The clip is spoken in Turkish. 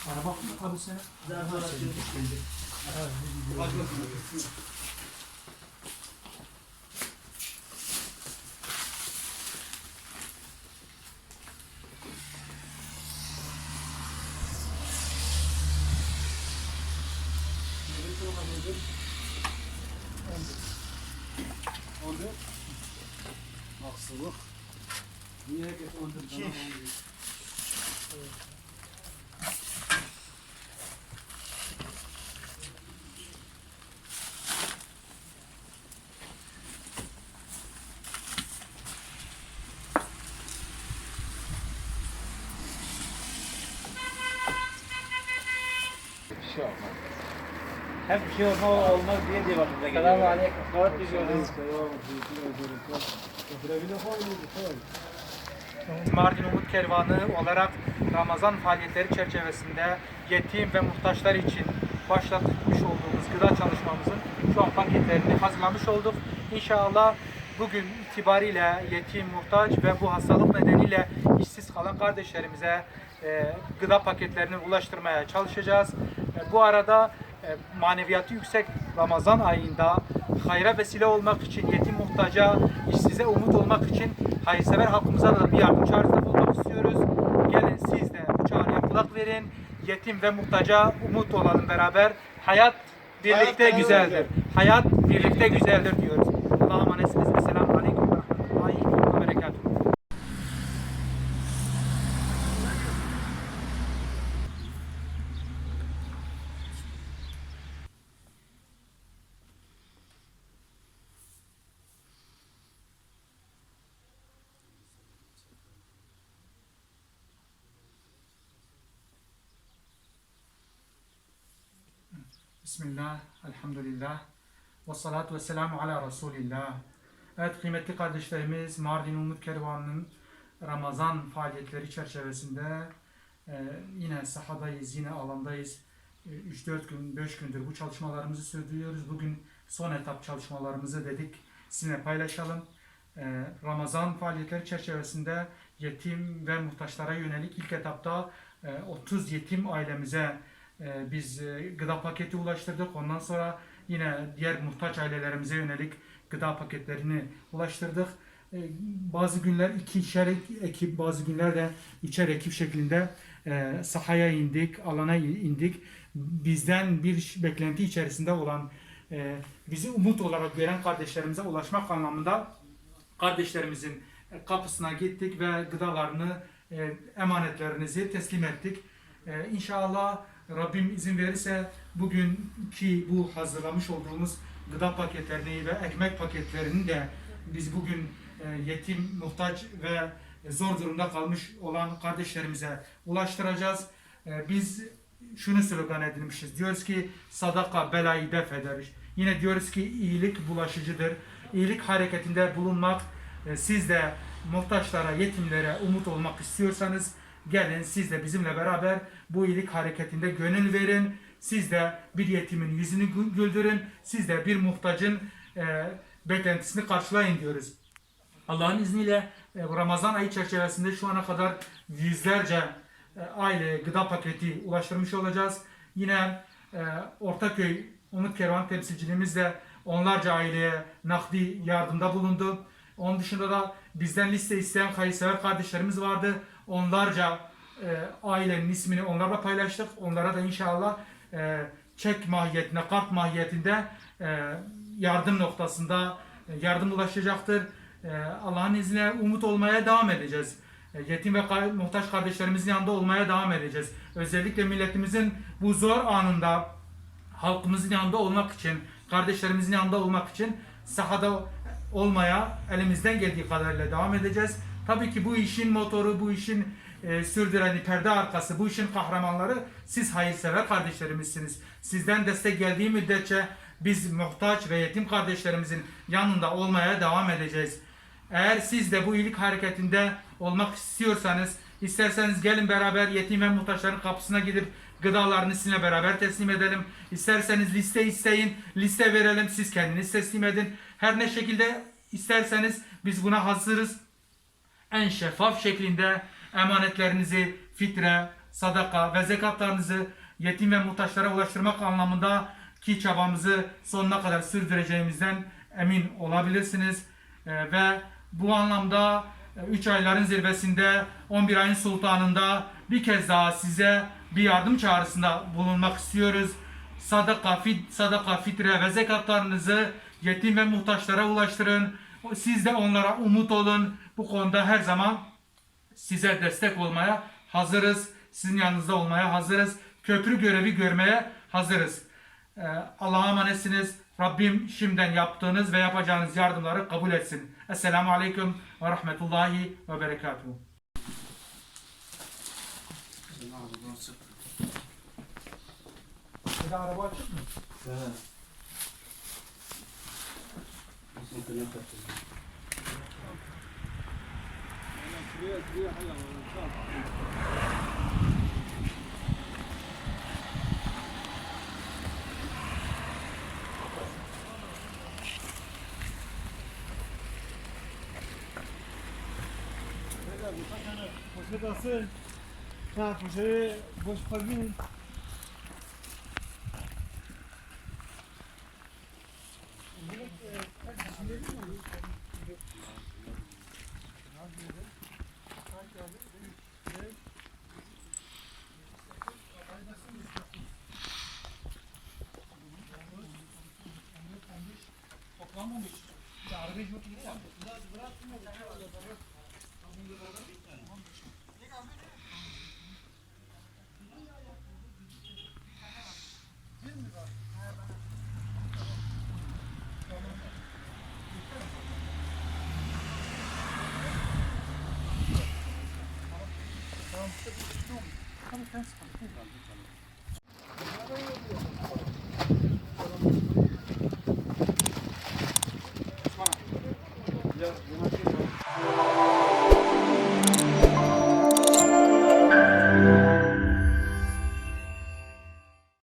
Araba abi sen. Haksızlık. Niye getirdin? Hep bir şey olmaz diye başımıza geliyor. Selamun aleyküm. Evet, biz gördük. Mardin Umut Kervanı olarak Ramazan faaliyetleri çerçevesinde yetim ve muhtaçlar için başlatmış olduğumuz gıda çalışmamızın şu an paketlerini hazırlamış olduk. İnşallah bugün itibariyle yetim, muhtaç ve bu hastalık nedeniyle işsiz kalan kardeşlerimize gıda paketlerini ulaştırmaya çalışacağız. Bu arada maneviyatı yüksek Ramazan ayında hayra vesile olmak için, yetim muhtaca, işsize umut olmak için hayırsever halkımıza da bir yardım çağrısında bulunmak istiyoruz. Gelin siz de bu çağrıya kulak verin. Yetim ve muhtaca umut olalım beraber. Hayat birlikte güzeldir. Hayat birlikte güzeldir diyoruz. Allah'a emanetsiniz. Esselamu Aleyküm ve Rahmetullahi ve Berekatuhu. Bismillah, elhamdülillah, ve salatu ve selamu ala Resulillah. Evet kıymetli kardeşlerimiz, Mardin Umut Kervanı'nın Ramazan faaliyetleri çerçevesinde yine sahadayız, yine alandayız. 3-4 gün, 5 gündür bu çalışmalarımızı sürdürüyoruz. Bugün son etap çalışmalarımızı dedik sizinle paylaşalım. Ramazan faaliyetleri çerçevesinde yetim ve muhtaçlara yönelik ilk etapta 30 yetim ailemize biz gıda paketi ulaştırdık. Ondan sonra yine diğer muhtaç ailelerimize yönelik gıda paketlerini ulaştırdık. Bazı günler ikişer ekip, bazı günler de üçer ekip şeklinde sahaya indik, alana indik. Bizden bir beklenti içerisinde olan, bizi umut olarak gören kardeşlerimize ulaşmak anlamında kardeşlerimizin kapısına gittik ve gıdalarını, emanetlerinizi teslim ettik. İnşallah Rabbim izin verirse bugünkü bu hazırlamış olduğumuz gıda paketlerini ve ekmek paketlerini de biz bugün yetim, muhtaç ve zor durumda kalmış olan kardeşlerimize ulaştıracağız. Biz şunu slogan edinmişiz. Diyoruz ki sadaka belayı def eder. Yine diyoruz ki iyilik bulaşıcıdır. İyilik hareketinde bulunmak, siz de muhtaçlara, yetimlere umut olmak istiyorsanız gelin siz de bizimle beraber bu iyilik hareketinde gönül verin. Siz de bir yetimin yüzünü güldürün. Siz de bir muhtacın beklentisini karşılayın diyoruz. Allah'ın izniyle Ramazan ayı çerçevesinde şu ana kadar yüzlerce aile gıda paketi ulaştırmış olacağız. Yine Ortaköy Umut Kervan temsilciliğimiz de onlarca aileye nakdi yardımda bulundu. Onun dışında da bizden liste isteyen hayırsever kardeşlerimiz vardı. Onlarca ailenin ismini onlarla paylaştık. Onlara da inşallah çek mahiyetinde, kart mahiyetinde yardım noktasında yardım ulaşacaktır. Allah'ın izniyle umut olmaya devam edeceğiz. Yetim ve muhtaç kardeşlerimizin yanında olmaya devam edeceğiz. Özellikle milletimizin bu zor anında halkımızın yanında olmak için, kardeşlerimizin yanında olmak için sahada olmaya elimizden geldiği kadarıyla devam edeceğiz. Tabii ki bu işin motoru, bu işin sürdüreni, perde arkası, bu işin kahramanları siz hayırsever kardeşlerimizsiniz. Sizden destek geldiği müddetçe biz muhtaç ve yetim kardeşlerimizin yanında olmaya devam edeceğiz. Eğer siz de bu iyilik hareketinde olmak istiyorsanız, isterseniz gelin beraber yetim ve muhtaçların kapısına gidip gıdalarını sizinle beraber teslim edelim. İsterseniz liste isteyin, liste verelim, siz kendiniz teslim edin. Her ne şekilde isterseniz biz buna hazırız. En şeffaf şekilde emanetlerinizi fitre, sadaka ve zekatlarınızı yetim ve muhtaçlara ulaştırmak anlamında ki çabamızı sonuna kadar sürdüreceğimizden emin olabilirsiniz. Ve bu anlamda 3 ayların zirvesinde 11 ayın sultanında bir kez daha size bir yardım çağrısında bulunmak istiyoruz. Sadaka, fitre ve zekatlarınızı yetim ve muhtaçlara ulaştırın. Siz de onlara umut olun. Bu konuda her zaman size destek olmaya hazırız. Sizin yanınızda olmaya hazırız. Köprü görevi görmeye hazırız. Allah'a emanetsiniz. Rabbim şimdiden yaptığınız ve yapacağınız yardımları kabul etsin. Esselamu Aleyküm ve Rahmetullahi ve Berekatuhu. Bir de araba açık mı? Poşet asıl. Ha, poşeti boş koymayın. Toplanmamış. Arabayı yok ya. Ya,